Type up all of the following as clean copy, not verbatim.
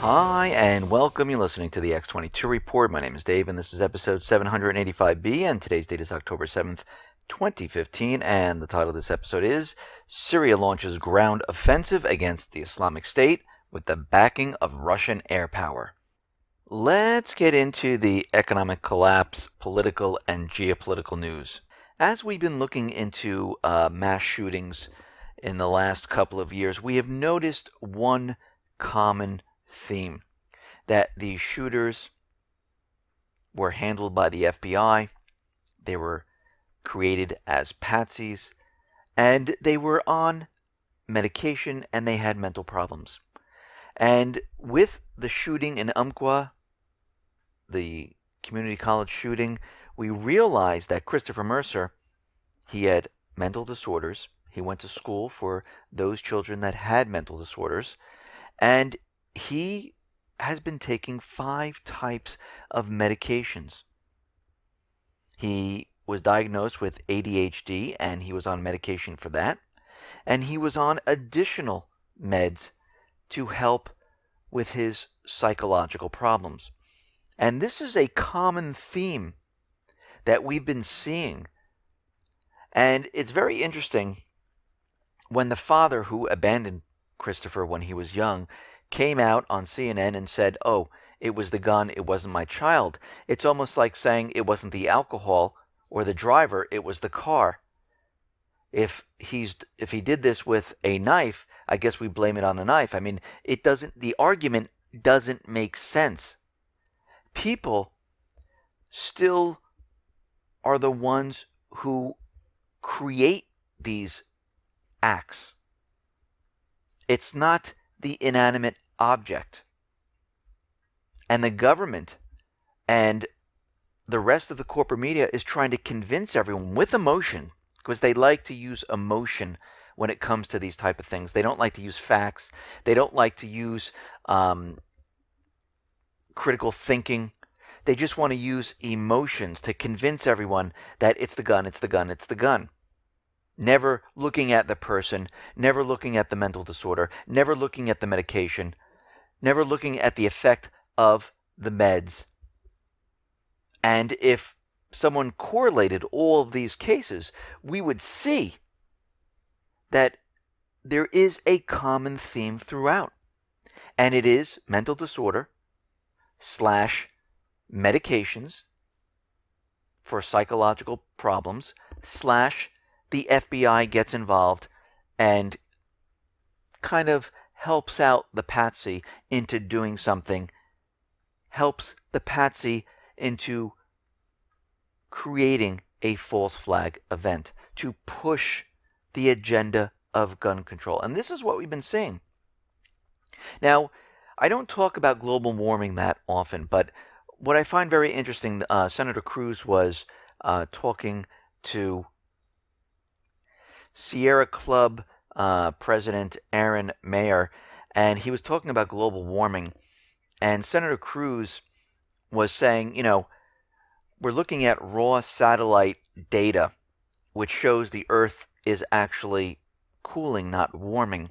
Hi, and welcome. You're listening to the X22 Report. My name is Dave, and this is episode 785B, and today's date is October 7th, 2015, and the title of this episode is Syria Launches Ground Offensive Against the Islamic State with the Backing of Russian Air Power. Let's get into the economic collapse, political, and geopolitical news. As we've been looking into mass shootings in the last couple of years, we have noticed one common theme: that these shooters were handled by the FBI, they were created as patsies, and they were on medication and they had mental problems. And with the shooting in Umpqua, the community college shooting, we realized that Christopher Mercer, he had mental disorders. He went to school for those children that had mental disorders, and he has been taking 5 types of medications. He was diagnosed with ADHD, and he was on medication for that. And he was on additional meds to help with his psychological problems. And this is a common theme that we've been seeing. And it's very interesting when the father who abandoned Christopher when he was young came out on CNN and said, "Oh, it was the gun, it wasn't my child." It's almost like saying it wasn't the alcohol or the driver, it was the car. If he did this with a knife, I guess we blame it on the knife. I mean, the argument doesn't make sense. People still are the ones who create these acts. It's not the inanimate object. And the government and the rest of the corporate media is trying to convince everyone with emotion, because they like to use emotion when it comes to these type of things. They don't like to use facts. They don't like to use critical thinking. They just want to use emotions to convince everyone that it's the gun, it's the gun, it's the gun. Never looking at the person, never looking at the mental disorder, never looking at the medication, never looking at the effect of the meds. And if someone correlated all of these cases, we would see that there is a common theme throughout. And it is mental disorder / medications for psychological problems / the FBI gets involved and kind of helps out the patsy into doing something, helps the patsy into creating a false flag event to push the agenda of gun control. And this is what we've been seeing. Now, I don't talk about global warming that often, but what I find very interesting, Senator Cruz was talking to Sierra Club President Aaron Mayer, and he was talking about global warming. And Senator Cruz was saying, we're looking at raw satellite data, which shows the Earth is actually cooling, not warming.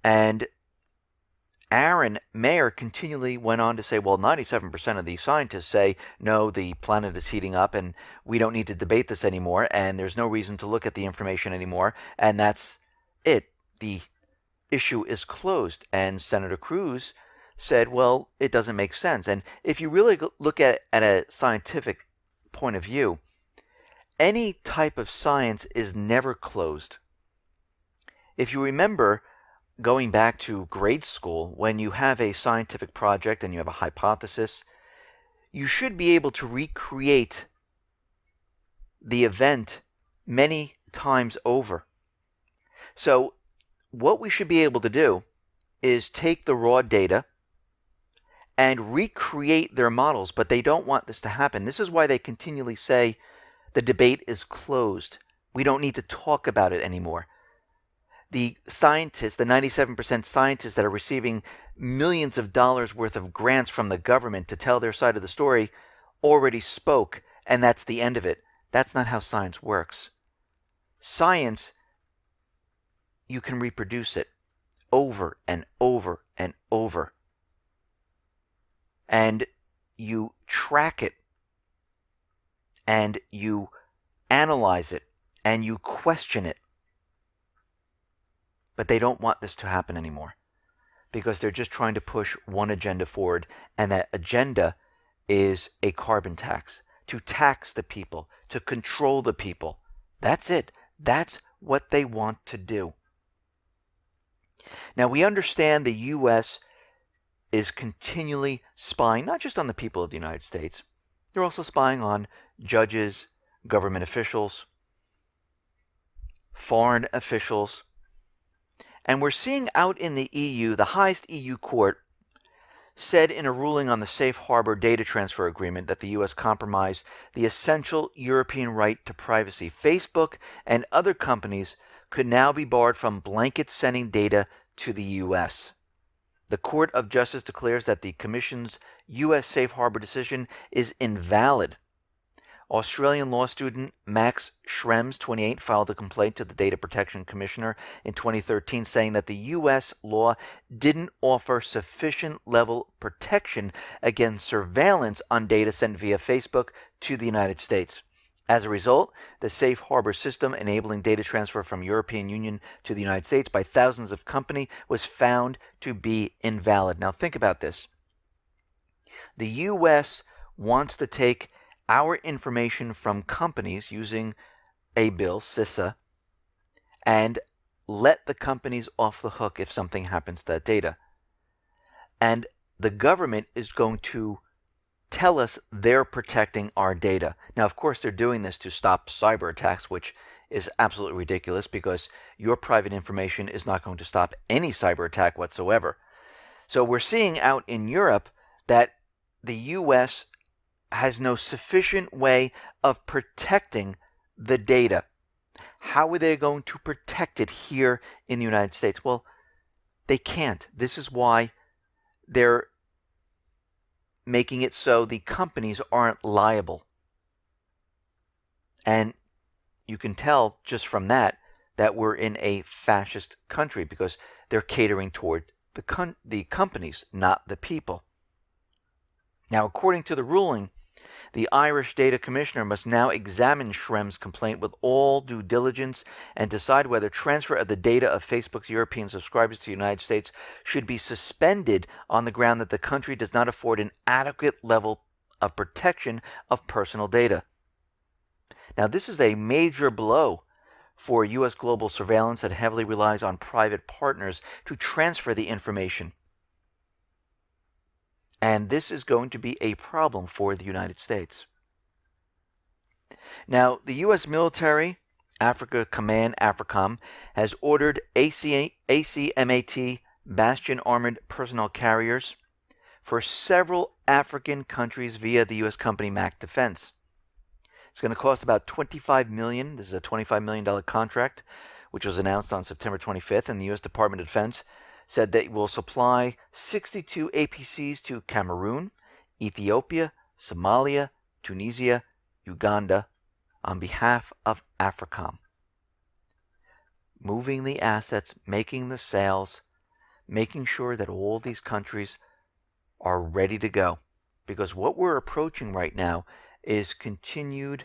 And Aaron Mayer continually went on to say, well, 97% of these scientists say, no, the planet is heating up and we don't need to debate this anymore, and there's no reason to look at the information anymore, and that's it. The issue is closed. And Senator Cruz said, well, it doesn't make sense. And if you really look at it at a scientific point of view, any type of science is never closed. If you remember, going back to grade school, when you have a scientific project and you have a hypothesis, you should be able to recreate the event many times over. So what we should be able to do is take the raw data and recreate their models, but they don't want this to happen. This is why they continually say the debate is closed. We don't need to talk about it anymore. The scientists, the 97% scientists that are receiving millions of dollars worth of grants from the government to tell their side of the story, already spoke, and that's the end of it. That's not how science works. Science, you can reproduce it over and over and over. and you track it, and you analyze it, and you question it. But they don't want this to happen anymore because they're just trying to push one agenda forward, and that agenda is a carbon tax, to tax the people, to control the people. That's it. That's what they want to do. Now, we understand the U.S. is continually spying, not just on the people of the United States. They're also spying on judges, government officials, foreign officials. And we're seeing out in the EU, the highest EU court said in a ruling on the Safe Harbor data transfer agreement that the U.S. compromised the essential European right to privacy. Facebook and other companies could now be barred from blanket sending data to the U.S. The Court of Justice declares that the Commission's U.S. Safe Harbor decision is invalid. Australian law student Max Schrems, 28, filed a complaint to the Data Protection Commissioner in 2013 saying that the U.S. law didn't offer sufficient level protection against surveillance on data sent via Facebook to the United States. As a result, the Safe Harbor system enabling data transfer from European Union to the United States by thousands of companies was found to be invalid. Now think about this. The U.S. wants to take our information from companies using a bill, CISA, and let the companies off the hook if something happens to that data. And the government is going to tell us they're protecting our data. Now, of course, they're doing this to stop cyber attacks, which is absolutely ridiculous because your private information is not going to stop any cyber attack whatsoever. So we're seeing out in Europe that the U.S. has no sufficient way of protecting the data. How are they going to protect it here in the United States? Well, they can't. This is why they're making it so the companies aren't liable. And you can tell just from that we're in a fascist country because they're catering toward the companies, not the people. Now, according to the ruling, the Irish Data Commissioner must now examine Schrems' complaint with all due diligence and decide whether transfer of the data of Facebook's European subscribers to the United States should be suspended on the ground that the country does not afford an adequate level of protection of personal data. Now, this is a major blow for U.S. global surveillance that heavily relies on private partners to transfer the information. And this is going to be a problem for the United States. Now, the U.S. military, Africa Command, AFRICOM, has ordered ACMAT Bastion armored personnel carriers for several African countries via the U.S. company Mac Defense. It's going to cost about $25 million. This is a $25 million contract, which was announced on September 25th, and the U.S. Department of Defense said that it will supply 62 APCs to Cameroon, Ethiopia, Somalia, Tunisia, Uganda on behalf of AFRICOM. Moving the assets, making the sales, making sure that all these countries are ready to go. Because what we're approaching right now is continued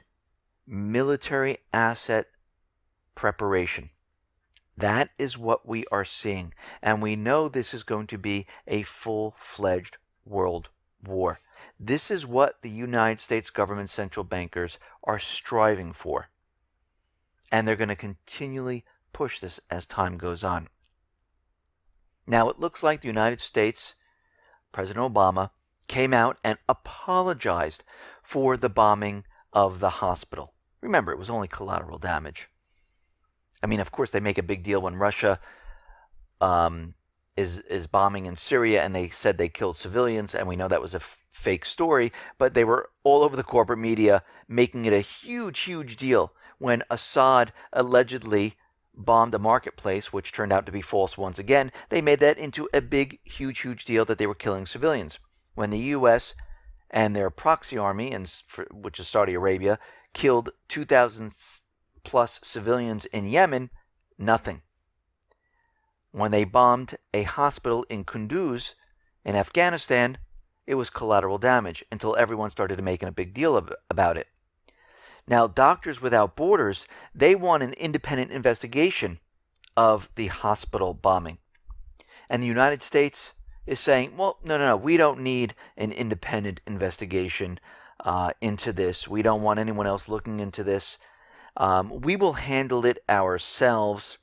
military asset preparation. That is what we are seeing. And we know this is going to be a full-fledged world war. This is what the United States government central bankers are striving for. And they're going to continually push this as time goes on. Now, it looks like the United States, President Obama, came out and apologized for the bombing of the hospital. Remember, it was only collateral damage. I mean, of course, they make a big deal when Russia is bombing in Syria, and they said they killed civilians, and we know that was a fake story, but they were all over the corporate media making it a huge, huge deal when Assad allegedly bombed a marketplace, which turned out to be false once again. They made that into a big, huge, huge deal that they were killing civilians. When the U.S. and their proxy army, which is Saudi Arabia, killed 2,000 plus civilians in Yemen, nothing. When they bombed a hospital in Kunduz in Afghanistan, it was collateral damage until everyone started making a big deal about it. Now, Doctors Without Borders, they want an independent investigation of the hospital bombing. And the United States is saying, well, no, we don't need an independent investigation into this. We don't want anyone else looking into this. We will handle it ourselves,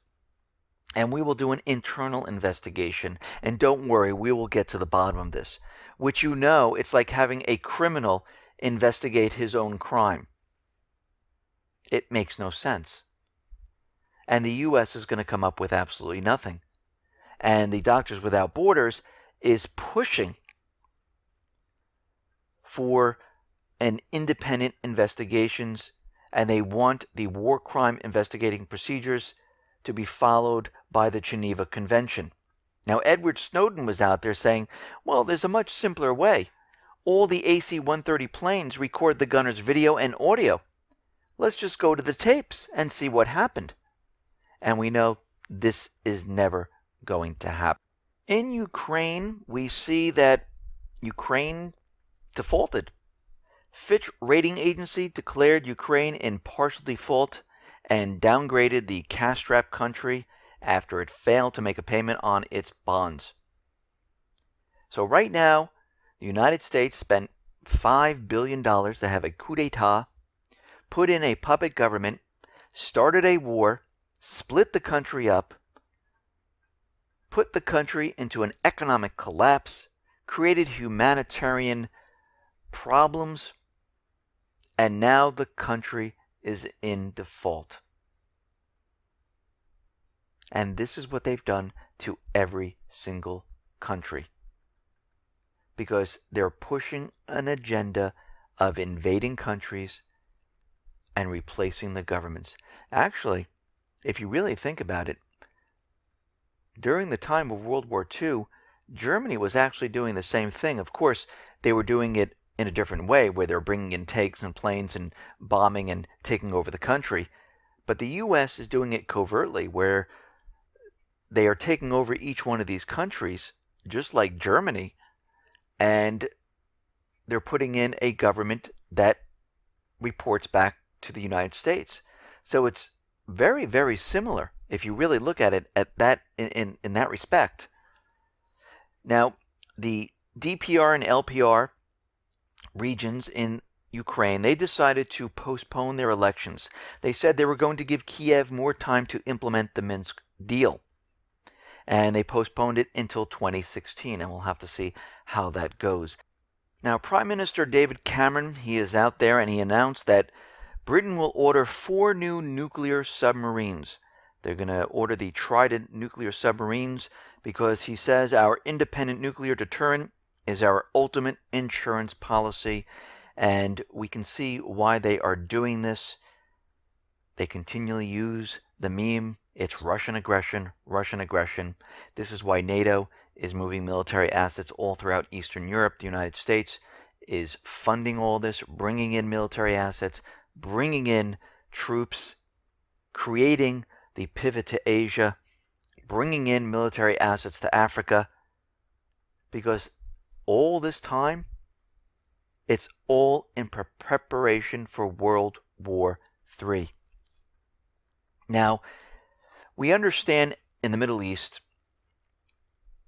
and we will do an internal investigation. And don't worry, we will get to the bottom of this. Which, it's like having a criminal investigate his own crime. It makes no sense. And the U.S. is going to come up with absolutely nothing. And the Doctors Without Borders is pushing for an independent investigations, and they want the war crime investigating procedures to be followed by the Geneva Convention. Now, Edward Snowden was out there saying, well, there's a much simpler way. All the AC-130 planes record the gunner's video and audio. Let's just go to the tapes and see what happened. And we know this is never going to happen. In Ukraine, we see that Ukraine defaulted. Fitch rating agency declared Ukraine in partial default and downgraded the cash-strapped country after it failed to make a payment on its bonds. So right now, the United States spent $5 billion to have a coup d'etat, put in a puppet government, started a war, split the country up, put the country into an economic collapse, created humanitarian problems, and now the country is in default. And this is what they've done to every single country. Because they're pushing an agenda of invading countries and replacing the governments. Actually, if you really think about it, during the time of World War II, Germany was actually doing the same thing. Of course, they were doing it in a different way, where they're bringing in tanks and planes and bombing and taking over the country. But the U.S. is doing it covertly, where they are taking over each one of these countries, just like Germany, and they're putting in a government that reports back to the United States. So it's very, very similar if you really look at it at that in that respect. Now, the DPR and LPR regions in Ukraine, they decided to postpone their elections. They said they were going to give Kiev more time to implement the Minsk deal. And they postponed it until 2016, and we'll have to see how that goes. Now, Prime Minister David Cameron, he is out there, and he announced that Britain will order 4 new nuclear submarines. They're going to order the Trident nuclear submarines because he says our independent nuclear deterrent is our ultimate insurance policy, and we can see why they are doing this. They continually use the meme, it's Russian aggression, Russian aggression. This is why NATO is moving military assets all throughout Eastern Europe. The United States is funding all this, bringing in military assets, bringing in troops, creating the pivot to Asia, bringing in military assets to Africa, because all this time, it's all in preparation for World War III. Now, we understand in the Middle East,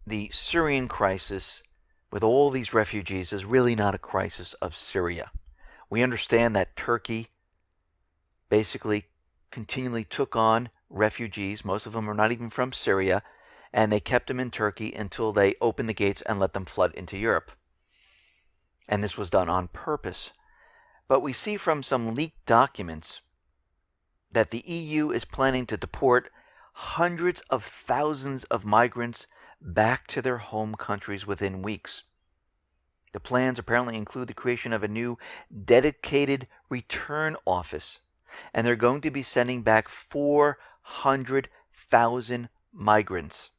the Syrian crisis with all these refugees is really not a crisis of Syria. We understand that Turkey basically continually took on refugees. Most of them are not even from Syria, and they kept them in Turkey until they opened the gates and let them flood into Europe. And this was done on purpose. But we see from some leaked documents that the EU is planning to deport hundreds of thousands of migrants back to their home countries within weeks. The plans apparently include the creation of a new dedicated return office, and they're going to be sending back 400,000 migrants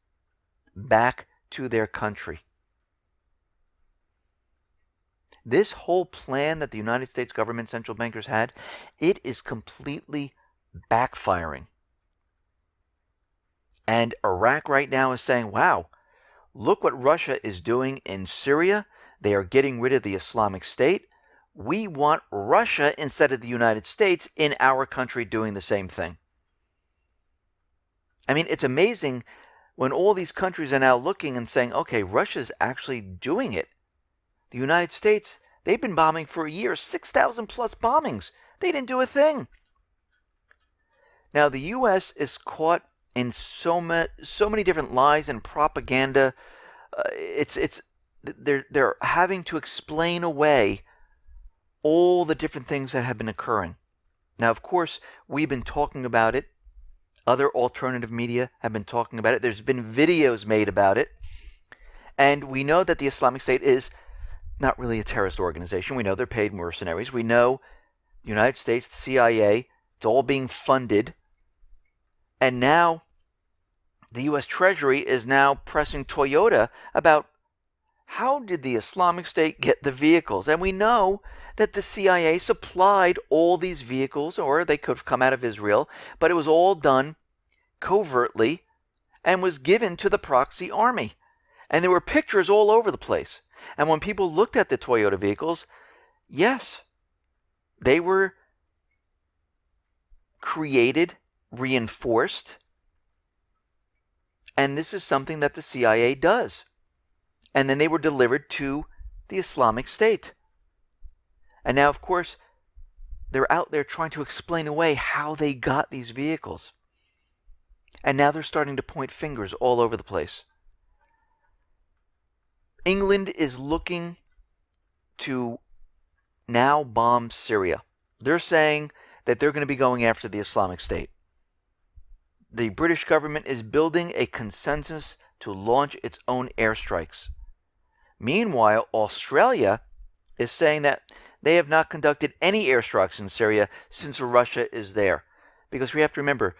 back to their country. This whole plan that the United States government central bankers had, it is completely backfiring. And Iraq right now is saying, wow, look what Russia is doing in Syria. They are getting rid of the Islamic State. We want Russia instead of the United States in our country doing the same thing. I mean, it's amazing when all these countries are now looking and saying, okay, Russia's actually doing it. The United States, they've been bombing for a year, 6,000 plus bombings. They didn't do a thing. Now, the U.S. is caught in so many different lies and propaganda. They're having to explain away all the different things that have been occurring. Now, of course, we've been talking about it. Other alternative media have been talking about it. There's been videos made about it. And we know that the Islamic State is not really a terrorist organization. We know they're paid mercenaries. We know the United States, the CIA, it's all being funded. And now the U.S. Treasury is now pressing Toyota about how did the Islamic State get the vehicles? And we know that the CIA supplied all these vehicles, or they could have come out of Israel, but it was all done covertly and was given to the proxy army. And there were pictures all over the place. And when people looked at the Toyota vehicles, yes, they were created, reinforced, and this is something that the CIA does. And then they were delivered to the Islamic State. And now, of course, they're out there trying to explain away how they got these vehicles. And now they're starting to point fingers all over the place. England is looking to now bomb Syria. They're saying that they're going to be going after the Islamic State. The British government is building a consensus to launch its own airstrikes. Meanwhile, Australia is saying that they have not conducted any airstrikes in Syria since Russia is there. Because we have to remember,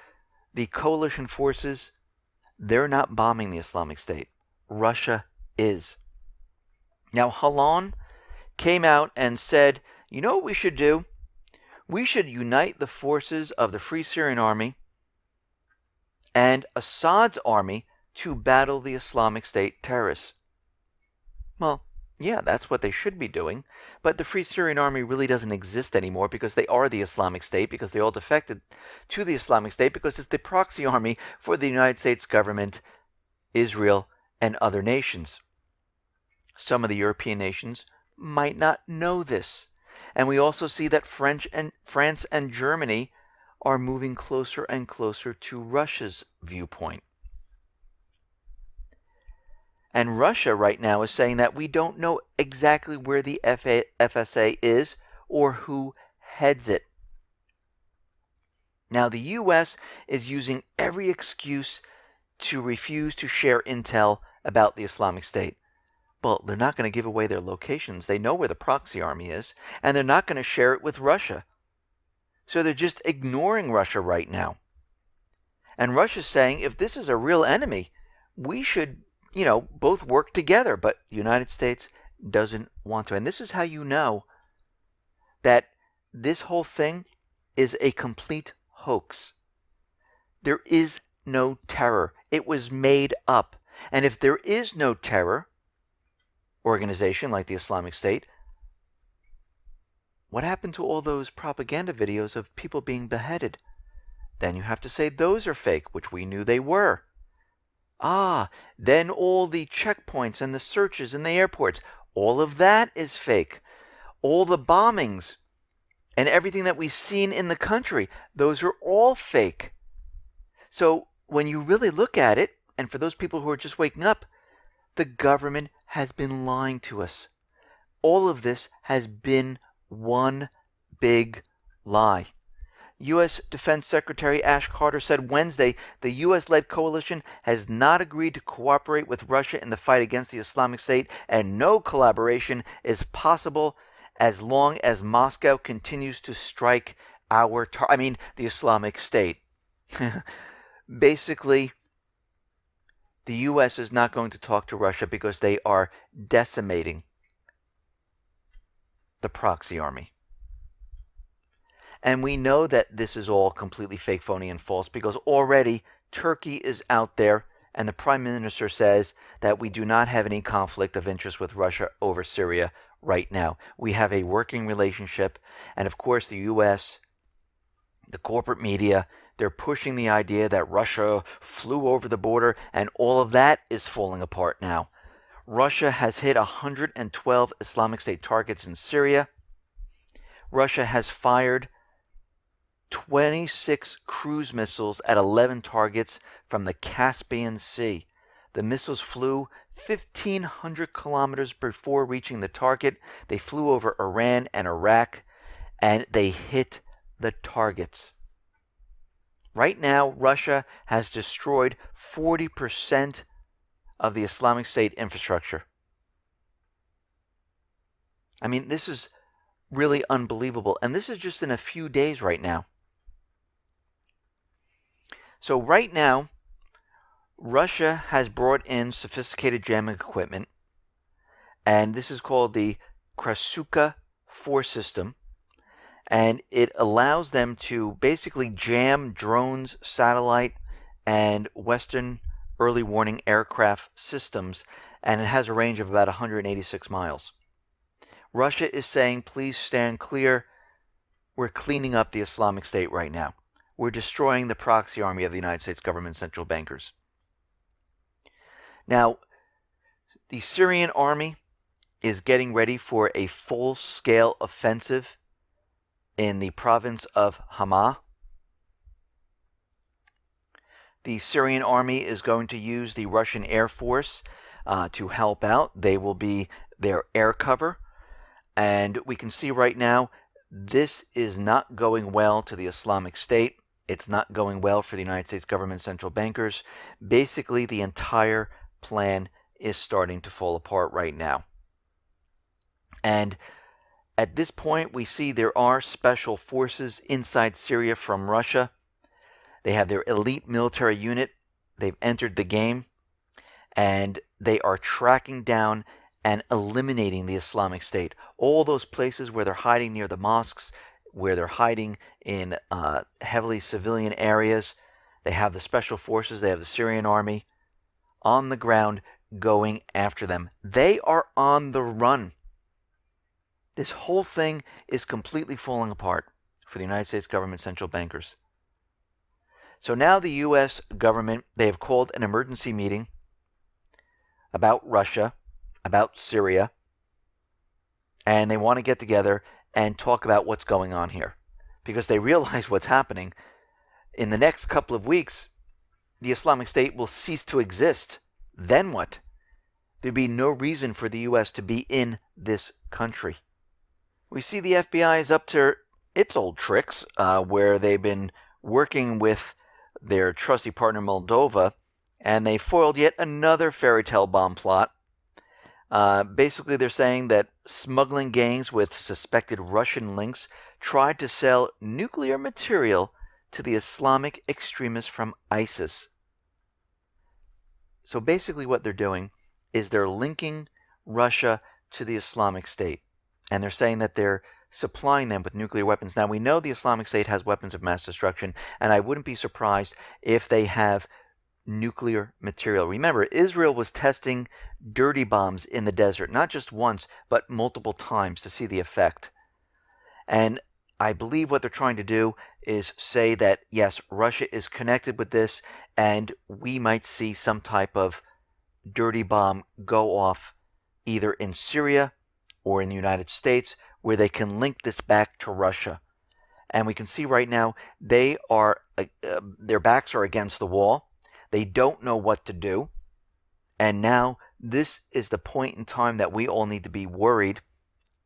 the coalition forces, they're not bombing the Islamic State. Russia is. Now, Halon came out and said, you know what we should do? We should unite the forces of the Free Syrian Army and Assad's army to battle the Islamic State terrorists. Well, yeah, that's what they should be doing. But the Free Syrian Army really doesn't exist anymore because they are the Islamic State, because they all defected to the Islamic State, because it's the proxy army for the United States government, Israel, and other nations. Some of the European nations might not know this. And we also see that France and Germany are moving closer and closer to Russia's viewpoint. And Russia right now is saying that we don't know exactly where the FSA is or who heads it. Now, the U.S. is using every excuse to refuse to share intel about the Islamic State. Well, they're not going to give away their locations. They know where the proxy army is, and they're not going to share it with Russia. So they're just ignoring Russia right now. And Russia's saying, if this is a real enemy, we should, both work together. But the United States doesn't want to. And this is how you know that this whole thing is a complete hoax. There is no terror. It was made up. And if there is no terror organization like the Islamic State, what happened to all those propaganda videos of people being beheaded? Then you have to say those are fake, which we knew they were. Then all the checkpoints and the searches in the airports, all of that is fake. All the bombings and everything that we've seen in the country, those are all fake. So when you really look at it, and for those people who are just waking up, the government has been lying to us. All of this has been one big lie. U.S. Defense Secretary Ash Carter said Wednesday the U.S.-led coalition has not agreed to cooperate with Russia in the fight against the Islamic State, and no collaboration is possible as long as Moscow continues to strike the Islamic State. Basically, the U.S. is not going to talk to Russia because they are decimating the proxy army. And we know that this is all completely fake, phony, and false because already Turkey is out there and the Prime Minister says that we do not have any conflict of interest with Russia over Syria right now. We have a working relationship, and of course the U.S., the corporate media, they're pushing the idea that Russia flew over the border, and all of that is falling apart now. Russia has hit 112 Islamic State targets in Syria. Russia has fired 26 cruise missiles at 11 targets from the Caspian Sea. The missiles flew 1,500 kilometers before reaching the target. They flew over Iran and Iraq, and they hit the targets. Right now, Russia has destroyed 40% of the Islamic State infrastructure. I mean, this is really unbelievable, and this is just in a few days right now. So right now, Russia has brought in sophisticated jamming equipment, and this is called the Krasuka 4 system, and it allows them to basically jam drones, satellite, and Western early warning aircraft systems, and it has a range of about 186 miles. Russia is saying, please stand clear. We're cleaning up the Islamic State right now. We're destroying the proxy army of the United States government central bankers. Now, the Syrian army is getting ready for a full-scale offensive in the province of Hama. The Syrian army is going to use the Russian Air Force to help out. They will be their air cover. And we can see right now, this is not going well to the Islamic State. It's not going well for the United States government central bankers. Basically, the entire plan is starting to fall apart right now. And at this point, we see there are special forces inside Syria from Russia. They have their elite military unit. They've entered the game, and they are tracking down and eliminating the Islamic State. All those places where they're hiding near the mosques, where they're hiding in heavily civilian areas, they have the special forces, they have the Syrian army on the ground going after them. They are on the run. This whole thing is completely falling apart for the United States government central bankers. So now the U.S. government, they have called an emergency meeting about Russia, about Syria, and they want to get together and talk about what's going on here, because they realize what's happening. In the next couple of weeks, the Islamic State will cease to exist. Then what? There'd be no reason for the U.S. to be in this country. We see the FBI is up to its old tricks, where they've been working with their trusty partner Moldova, and they foiled yet another fairy tale bomb plot. Basically, they're saying that smuggling gangs with suspected Russian links tried to sell nuclear material to the Islamic extremists from ISIS. So basically what they're doing is they're linking Russia to the Islamic State. And they're saying that they're supplying them with nuclear weapons. Now, we know the Islamic State has weapons of mass destruction, and I wouldn't be surprised if they have nuclear material. Remember, Israel was testing dirty bombs in the desert, not just once, but multiple times to see the effect. And I believe what they're trying to do is say that, yes, Russia is connected with this, and we might see some type of dirty bomb go off either in Syria or in the United States, where they can link this back to Russia. And we can see right now they are their backs are against the wall. They don't know what to do. And now this is the point in time that we all need to be worried.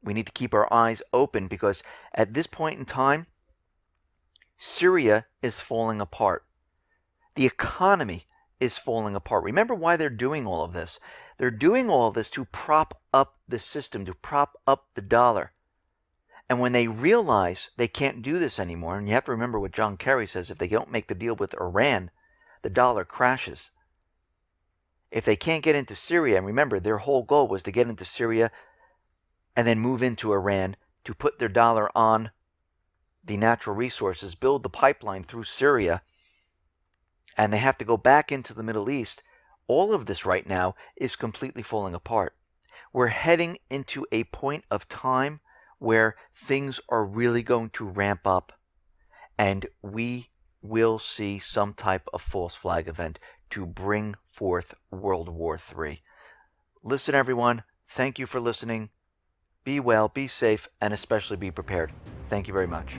We need to keep our eyes open, because at this point in time, Syria is falling apart. The economy is falling apart. Remember why they're doing all of this. They're doing all of this to prop up the system, to prop up the dollar. And when they realize they can't do this anymore, and you have to remember what John Kerry says, if they don't make the deal with Iran, the dollar crashes. If they can't get into Syria, and remember, their whole goal was to get into Syria and then move into Iran to put their dollar on the natural resources, build the pipeline through Syria, and they have to go back into the Middle East. all of this right now is completely falling apart. We're heading into a point of time where things are really going to ramp up, and we will see some type of false flag event to bring forth World War III. Listen, everyone, thank you for listening. Be well, be safe, and especially be prepared. Thank you very much.